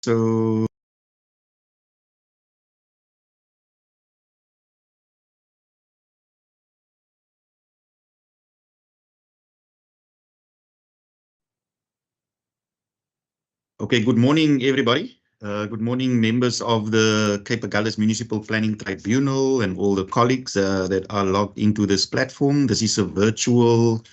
So okay, good morning, everybody. Good morning, members of the Cape Agulhas Municipal Planning Tribunal and all the colleagues that are logged into this platform. This is a virtual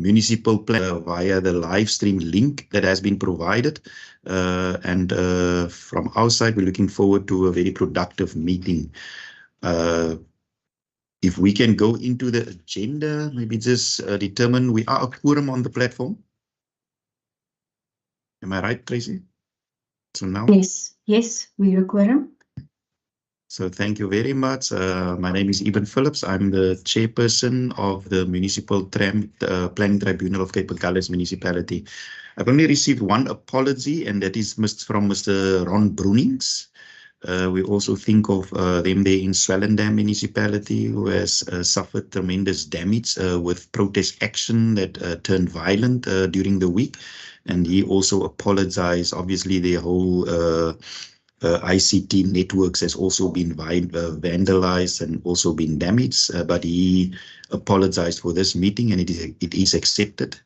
municipal plan via the live stream link that has been provided. And from our side, we're looking forward to a very productive meeting. If we can go into the agenda, maybe just determine we are a quorum on the platform. Am I right, Tracy? So now? Yes, we are quorum. So thank you very much. My name is Eben Phillips. I'm the chairperson of the Municipal Planning Tribunal of Cape Agulhas Municipality. I've only received one apology, and that is from Mr. Ron Brunings. We also think of them there in Swellendam Municipality, who has suffered tremendous damage with protest action that turned violent during the week. And he also apologized. Obviously, the whole ICT networks has also been vandalized and also been damaged, but he apologized for this meeting, and it is accepted.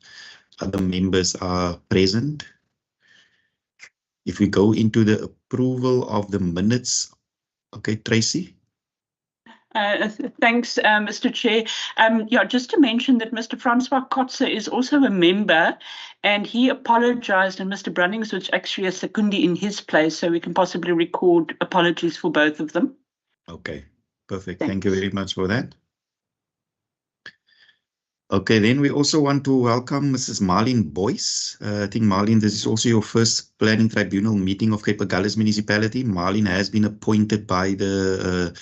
Other members are present. If we go into the approval of the minutes, okay, Tracy? Thanks, Mr. Chair. Yeah, just to mention that Mr. Francois Kotze is also a member, and he apologized, and Mr. Brunnings was actually a secundi in his place, so we can possibly record apologies for both of them. Okay, perfect. Thanks. Thank you very much for that. Okay, then we also want to welcome Mrs. Marlene Boyce. I think, Marlene, this is also your first Planning Tribunal meeting of Cape Agulhas Municipality. Marlene has been appointed by the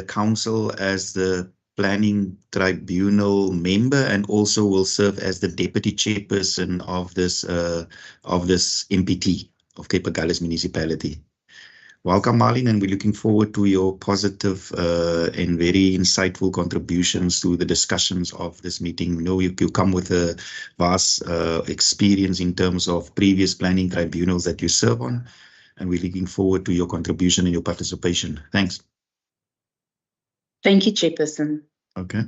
council as the Planning Tribunal member, and also will serve as the deputy chairperson of this MPT of Cape Agulhas Municipality. Welcome, Marlene, and we're looking forward to your positive and very insightful contributions to the discussions of this meeting. We know you come with a vast experience in terms of previous planning tribunals that you serve on, and we're looking forward to your contribution and your participation. Thanks. Thank you, Chairperson. Okay.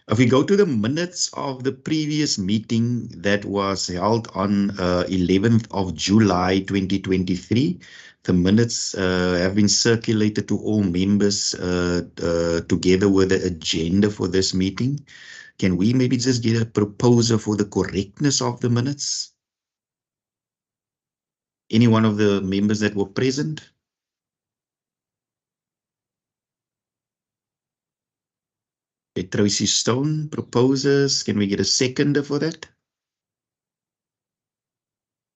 If we go to the minutes of the previous meeting that was held on 11th of July 2023, the minutes have been circulated to all members together with the agenda for this meeting. Can we maybe just get a proposal for the correctness of the minutes? Any one of the members that were present? Tracy Stone proposes. Can we get a seconder for that?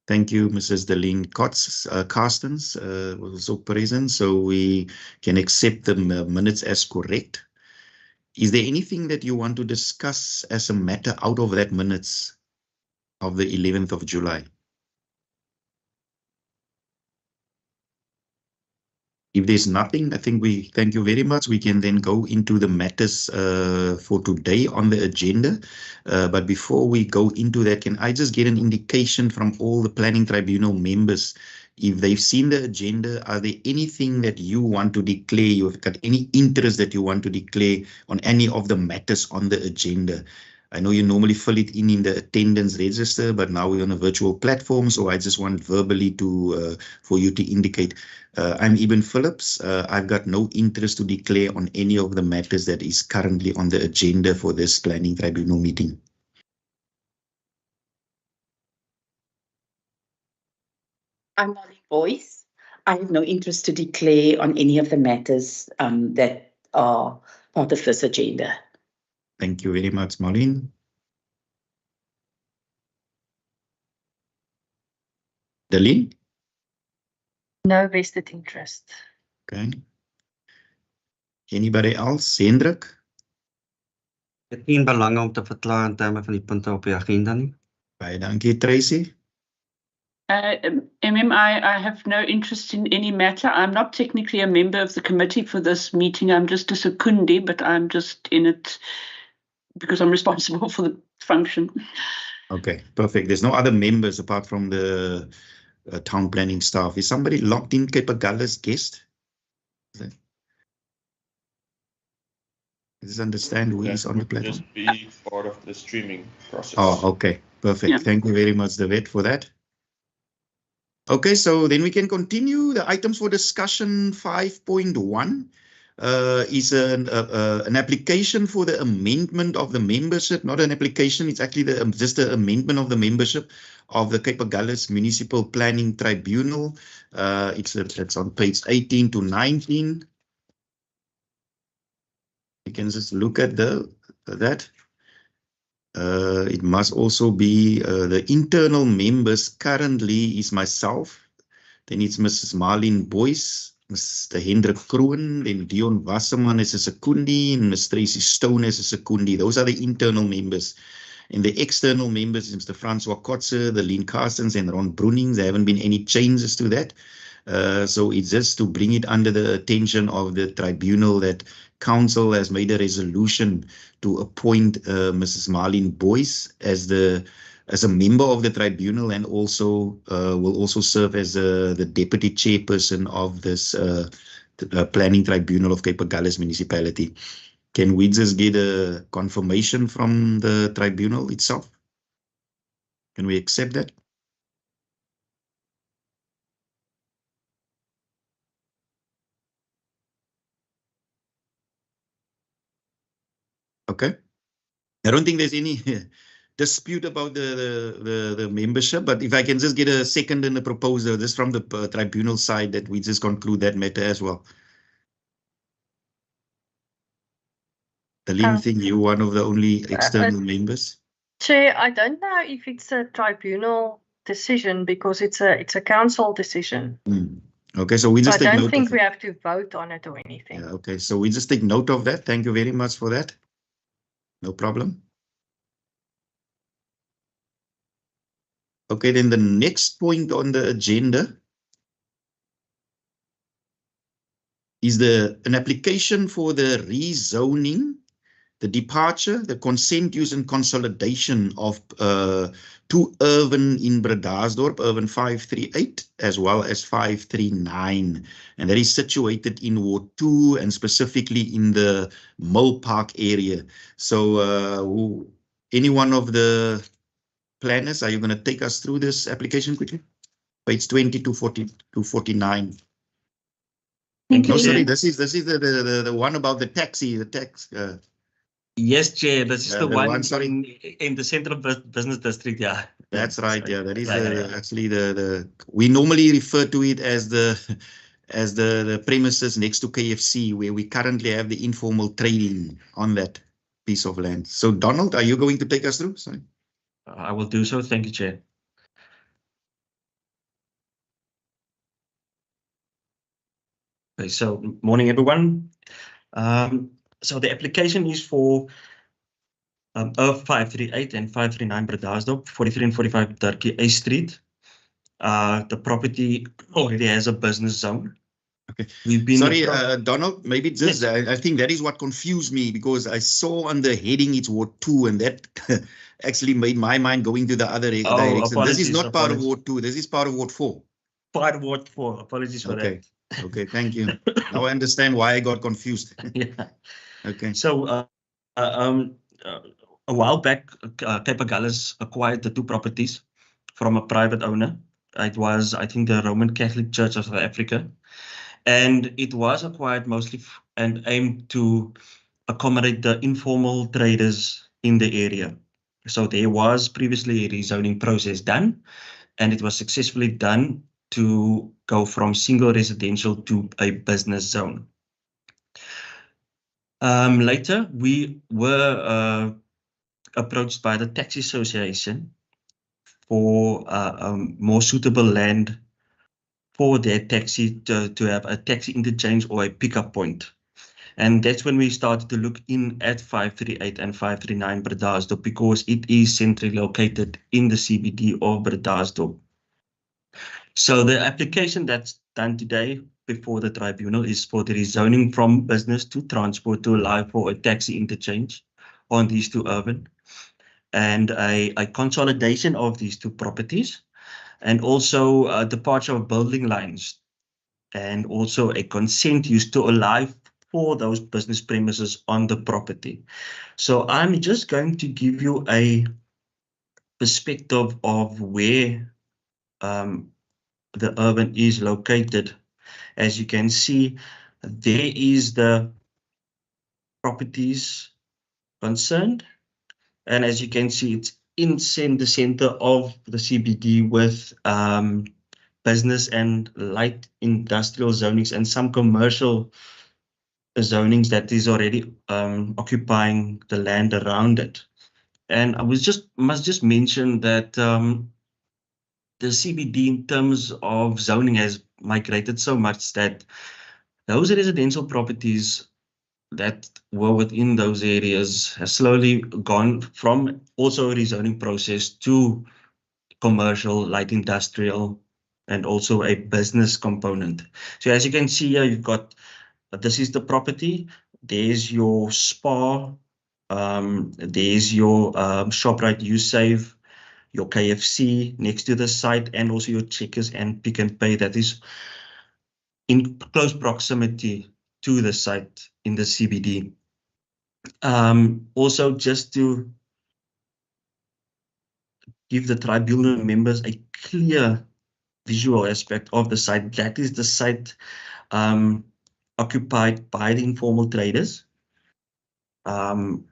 Thank you, Mrs. Deline Carstens was also present, so we can accept the minutes as correct. Is there anything that you want to discuss as a matter out of that minutes of the 11th of July? If there's nothing, I think we thank you very much. We can then go into the matters for today on the agenda. But before we go into that, can I just get an indication from all the Planning Tribunal members, if they've seen the agenda, are there anything that you want to declare? You've got any interest that you want to declare on any of the matters on the agenda? I know you normally fill it in the attendance register, but now we're on a virtual platform, so I just want verbally to for you to indicate. I'm Eben Phillips. I've got no interest to declare on any of the matters that is currently on the agenda for this Planning Tribunal meeting. I'm Marlene Boyce. I have no interest to declare on any of the matters that are part of this agenda. Thank you very much, Marlene. Deline? No vested interest. Okay. Anybody else? Hendrik? Het is geen belang om te verklaar in termen van die punten op die agenda nie. Baie dankie, Tracy. I have no interest in any matter. I'm not technically a member of the committee for this meeting. I'm just a secundi, but I'm just in it because I'm responsible for the function. Okay, perfect. There's no other members apart from the town planning staff. Is somebody logged in, Cape Agulhas guest? Does understand who is on the platform? Just be part of the streaming process. Oh, okay, perfect. Yeah. Thank you very much, David, for that. Okay, so then we can continue the items for discussion. 5.1 is an application for the amendment of the membership, not an application, it's actually just the amendment of the membership of the Cape Agulhas Municipal Planning Tribunal. It's on page 18 to 19. You can just look at that. It must also be the internal members currently is myself, then it's Mrs. Marlene Boyce, Mr. Hendrik Kroon, then Dion Wasserman as a secondie, and Ms. Tracy Stone as a secondie. Those are the internal members. And the external members is Mr. Francois Kotze, the Lynn Carstens, and Ron Bruning. There haven't been any changes to that. So it's just to bring it under the attention of the tribunal that council has made a resolution to appoint Mrs. Marlene Boyce as a member of the tribunal, and also will also serve as the deputy chairperson of this planning tribunal of Cape Agulhas municipality. Can we just get a confirmation from the tribunal itself? Can we accept that? Okay. I don't think there's any dispute about the membership, but if I can just get a second in the proposal, this from the tribunal side, that we just conclude that matter as well. Aline, think you one of the only external members? Chair, I don't know if it's a tribunal decision because it's a council decision. Okay, so we just I take don't note think of we it. have to vote on it or anything. Yeah, okay, so we just take note of that. Thank you very much for that. No problem. Okay, then the next point on the agenda is an application for the rezoning, the departure, the consent use and consolidation of two urban in Bredasdorp, urban 538, as well as 539. And that is situated in Ward 2 and specifically in the Mill Park area. So any one of the planners, are you going to take us through this application quickly? Page 20 to 49. Thank No, you. sorry, this is the one about the taxi, the tax. Yes, Chair, this is Yeah, the the one one, sorry. in the central business district, yeah. That's right. Sorry. Yeah, that is Yeah. actually we normally refer to it as the premises next to KFC, where we currently have the informal trading on that piece of land. So Donald, are you going to take us through? Sorry. I will do so. Thank you, Chair. Okay, so morning, everyone. So the application is for 538 and 539 Bredasdorp, 43 and 45 Turkey A Street. The property already has a business zone. Okay. We've been Sorry, Donald, maybe just, Yes. I think that is what confused me, because I saw on the heading it's Ward 2, and that actually made my mind going to the other direction. This is apologies, not part of apologies. Ward 2, this is part of Ward 4. part of Ward 4. Apologies for Okay. Okay, thank you. Now I understand why I got confused. that. Yeah. Okay. So a while back, Cape Agulhas acquired the two properties from a private owner. It was, I think, the Roman Catholic Church of South Africa. And it was acquired mostly and aimed to accommodate the informal traders in the area. So there was previously a rezoning process done, and it was successfully done to go from single residential to a business zone. Later, we were approached by the taxi association for more suitable land for their taxi to have a taxi interchange or a pickup point. And that's when we started to look in at 538 and 539 Bredasdorp, because it is centrally located in the CBD of Bredasdorp. So the application that's done today before the tribunal is for the rezoning from business to transport to allow for a taxi interchange on these two urban, and a consolidation of these two properties, and also departure of building lines, and also a consent use to allow for those business premises on the property. So I'm just going to give you a perspective of where the urban is located. As you can see, there is the properties concerned, and as you can see, it's in the center of the CBD with business and light industrial zonings and some commercial zonings that is already occupying the land around it. And I must just mention that the CBD in terms of zoning has migrated so much that those residential properties that were within those areas have slowly gone from also a rezoning process to commercial, light industrial, and also a business component. So as you can see here, you've got, this is the property, there's your spa, there's your ShopRite USave, your KFC next to the site, and also your Checkers and Pick n Pay that is in close proximity to the site in the CBD. Also, just to give the tribunal members a clear visual aspect of the site, that is the site occupied by the informal traders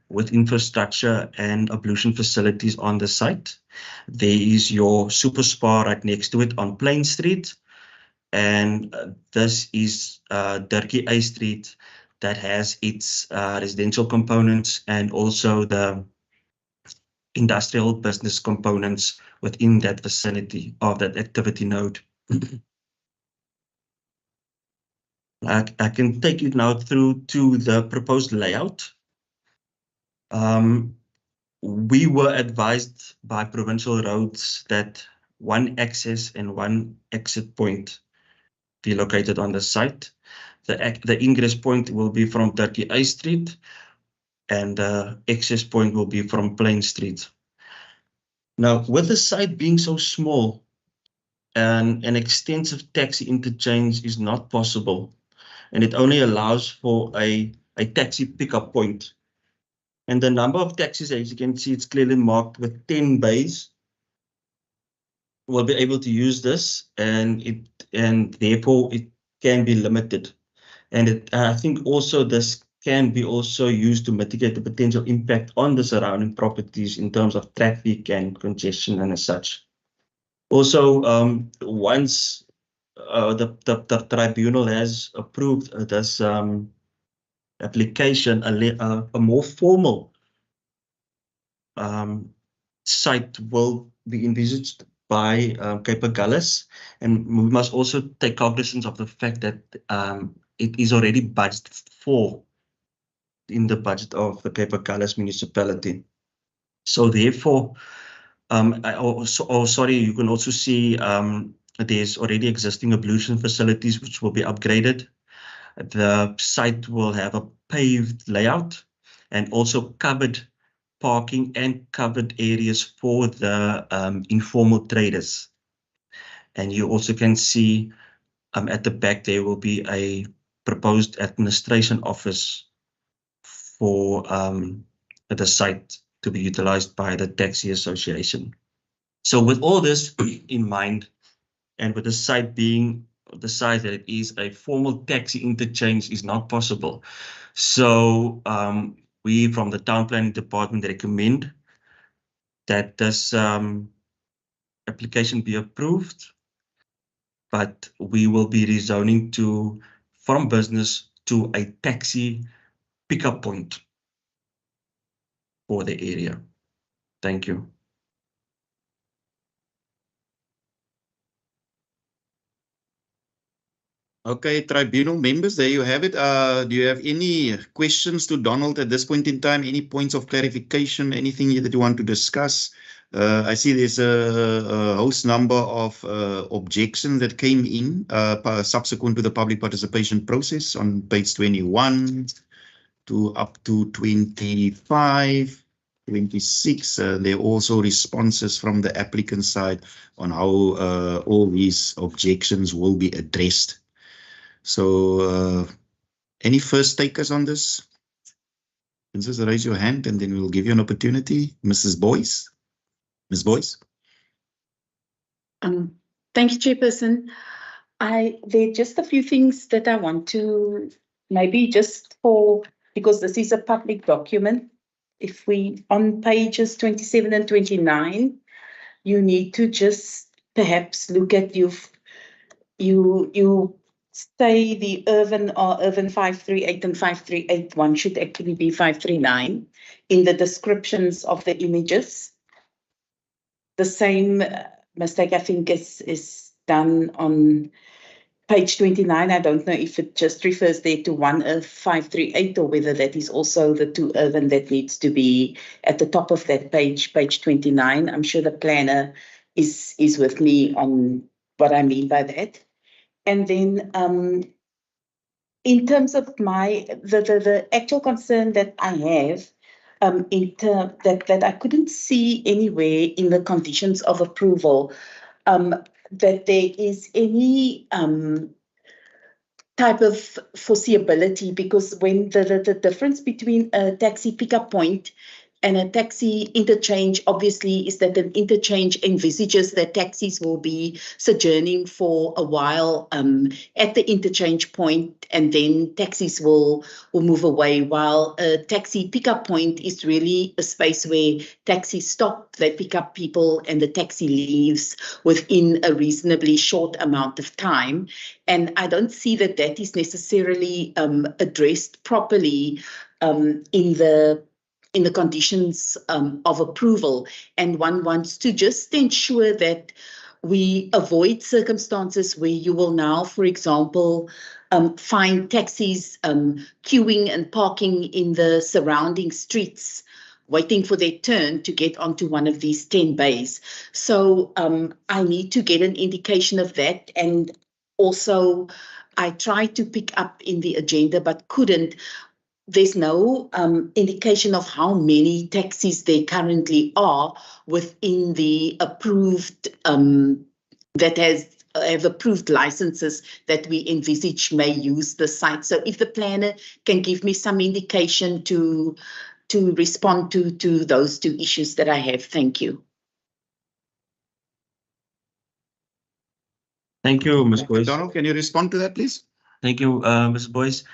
with infrastructure and ablution facilities on the site. There is your super spa right next to it on Plain Street. And this is Dirkie A Street that has its residential components and also the industrial business components within that vicinity of that activity node. I can take you now through to the proposed layout. We were advised by Provincial Roads that one access and one exit point be located on the site. The ingress point will be from Dirkie A Street and the access point will be from Plain Street. Now, with the site being so small, and an extensive taxi interchange is not possible, and it only allows for a taxi pickup point. And the number of taxis, as you can see, it's clearly marked with 10 bays. Will be able to use this, and therefore it can be limited. And I think also this can be also used to mitigate the potential impact on the surrounding properties in terms of traffic and congestion and as such. Also, once the tribunal has approved this application, a more formal site will be envisaged by Cape Agulhas, and we must also take cognizance of the fact that it is already budgeted for in the budget of the Cape Agulhas municipality. So therefore, sorry, you can also see there's already existing ablution facilities which will be upgraded. The site will have a paved layout and also covered parking and covered areas for the informal traders. And you also can see at the back there will be a proposed administration office for the site to be utilized by the taxi association. So with all this in mind, and with the site being the size that it is, a formal taxi interchange is not possible. So we from the Town Planning Department recommend that this application be approved, but we will be rezoning from business to a taxi pickup point for the area. Thank you. Okay, tribunal members, there you have it. Do you have any questions to Donald at this point in time? Any points of clarification, anything that you want to discuss? I see there's a host number of objections that came in subsequent to the public participation process on page 21 to up to 25. 26, there are also responses from the applicant side on how all these objections will be addressed. So any first takers on this? Just raise your hand and then we'll give you an opportunity. Mrs. Boyce. Ms. Boyce. Thank you, Chairperson. There are just a few things that I want to maybe just because this is a public document. If we, on pages 27 and 29, you need to just perhaps look at you say the urban or urban 538 and 538, one should actually be 539 in the descriptions of the images. The same mistake, I think, is done on page 29. I don't know if it just refers there to one Earth 538 or whether that is also the two urban that needs to be at the top of that page 29. I'm sure the planner is with me on what I mean by that. And then in terms of the actual concern that I have, that I couldn't see anywhere in the conditions of approval that there is any type of foreseeability, because when the difference between a taxi pickup point and a taxi interchange obviously is that an interchange envisages that taxis will be sojourning for a while at the interchange point, and then taxis will move away, while a taxi pickup point is really a space where taxis stop, they pick up people, and the taxi leaves within a reasonably short amount of time. And I don't see that that is necessarily addressed properly in the conditions of approval. And one wants to just ensure that we avoid circumstances where you will now, for example, find taxis queuing and parking in the surrounding streets, waiting for their turn to get onto one of these 10 bays. So I need to get an indication of that. And also, I tried to pick up in the agenda, but couldn't. There's no indication of how many taxis there currently are within the approved, that have approved licenses that we envisage may use the site. So if the planner can give me some indication to respond to those two issues that I have. Thank you. Thank you, Ms. Boyce. Donald, can you respond to that, please? Thank you, Ms. Boyce.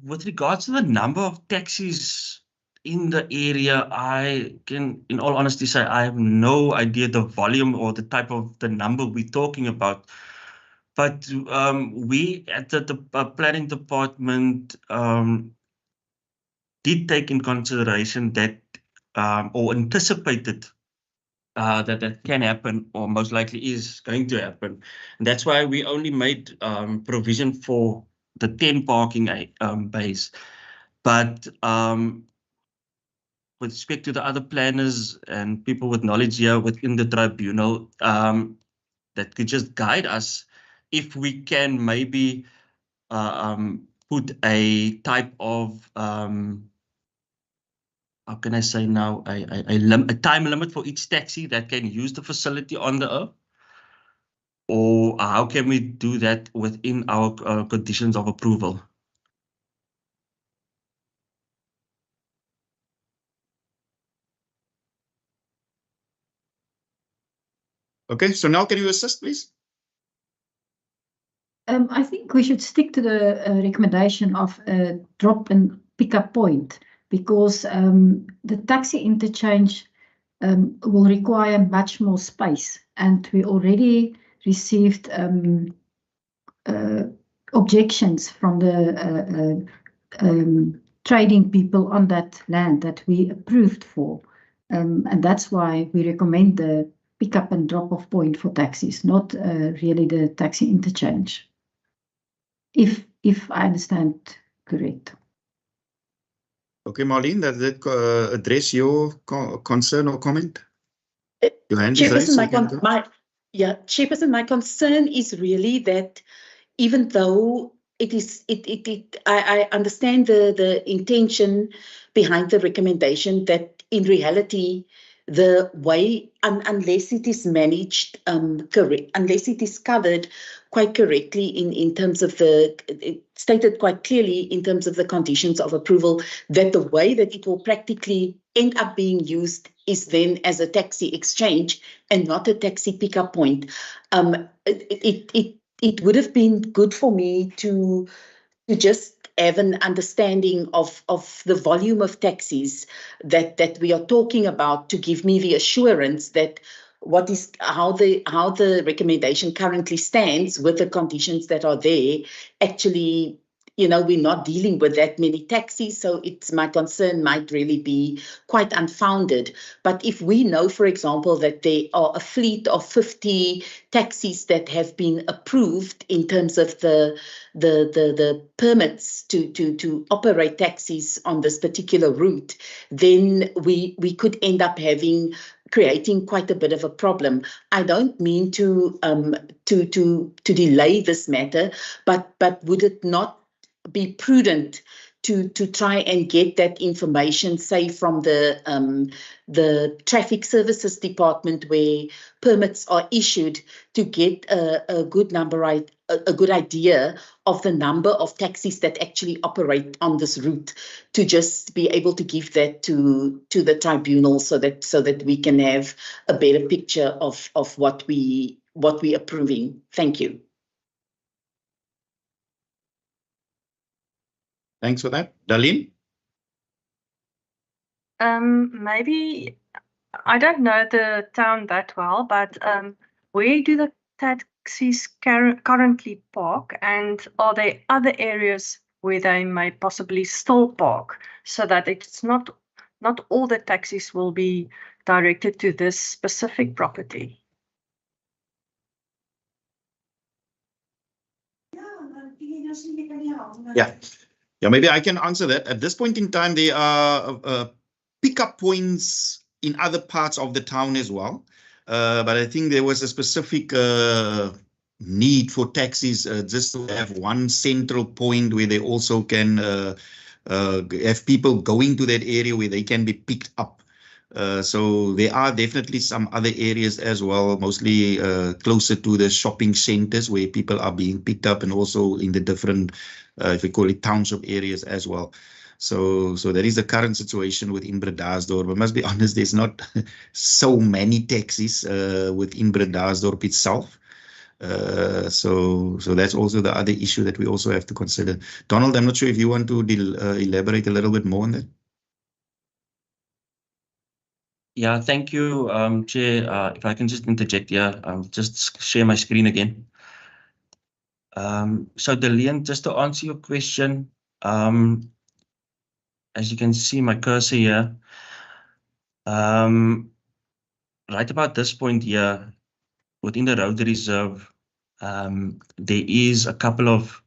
With regards to the number of taxis in the area, I can, in all honesty, say I have no idea the volume or the type of the number we're talking about. But we at the planning department did take in consideration that or anticipated that can happen, or most likely is going to happen. And that's why we only made provision for the 10 parking bays. But with respect to the other planners and people with knowledge here within the tribunal, that could just guide us if we can maybe put a type of how can I say now, a time limit for each taxi that can use the facility on the Earth? Or how can we do that within our conditions of approval? Okay, so now can you assist, please? I think we should stick to the recommendation of a drop and pickup point, because the taxi interchange will require much more space, and we already received objections from the trading people on that land that we approved for, and that's why we recommend the pick-up and drop-off point for taxis, not really the taxi interchange, if I understand correct. Okay, Marlene, does that address your concern or comment? Your hand is raised. Chairperson, my concern is really that even though I understand the intention behind the recommendation that in reality, the way, unless it is managed correct, unless it is covered quite correctly in terms of stated quite clearly in terms of the conditions of approval, that the way that it will practically end up being used is then as a taxi exchange and not a taxi pickup point. It would have been good for me to just have an understanding of the volume of taxis that we are talking about, to give me the assurance that how the recommendation currently stands with the conditions that are there. Actually, we're not dealing with that many taxis, so my concern might really be quite unfounded. But if we know, for example, that there are a fleet of 50 taxis that have been approved in terms of the permits to operate taxis on this particular route, then we could end up creating quite a bit of a problem. I don't mean to delay this matter, but would it not be prudent to try and get that information, say from the traffic services department where permits are issued, to get a good idea of the number of taxis that actually operate on this route, to just be able to give that to the tribunal so that we can have a better picture of what we're approving. Thank you. Thanks for that. Darlene? Maybe, I don't know the town that well, but where do the taxis currently park, and are there other areas where they may possibly still park, so that it's not all the taxis will be directed to this specific property? Yeah, maybe I can answer that. At this point in time, there are pickup points in other parts of the town as well. But I think there was a specific need for taxis just to have one central point where they also can have people going to that area where they can be picked up. So there are definitely some other areas as well, mostly closer to the shopping centers where people are being picked up, and also in the different, if we call it, township areas as well. So that is the current situation within Bredasdorp. But must be honest, there's not so many taxis within Bredasdorp itself. So that's also the other issue that we also have to consider. Donald, I'm not sure if you want to elaborate a little bit more on that. Yeah, thank you, Chair. If I can just interject here, just share my screen again. So Darlene, just to answer your question, as you can see my cursor here, right about this point here, within the road reserve, there is a couple of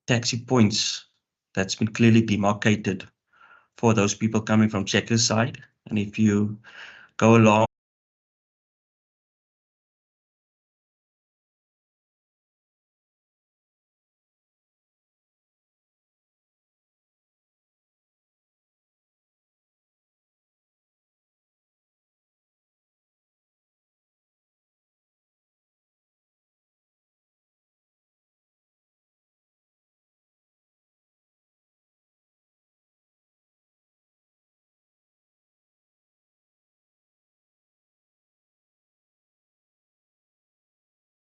taxi points that's been clearly demarcated for those people coming from Checkers side. And if you go along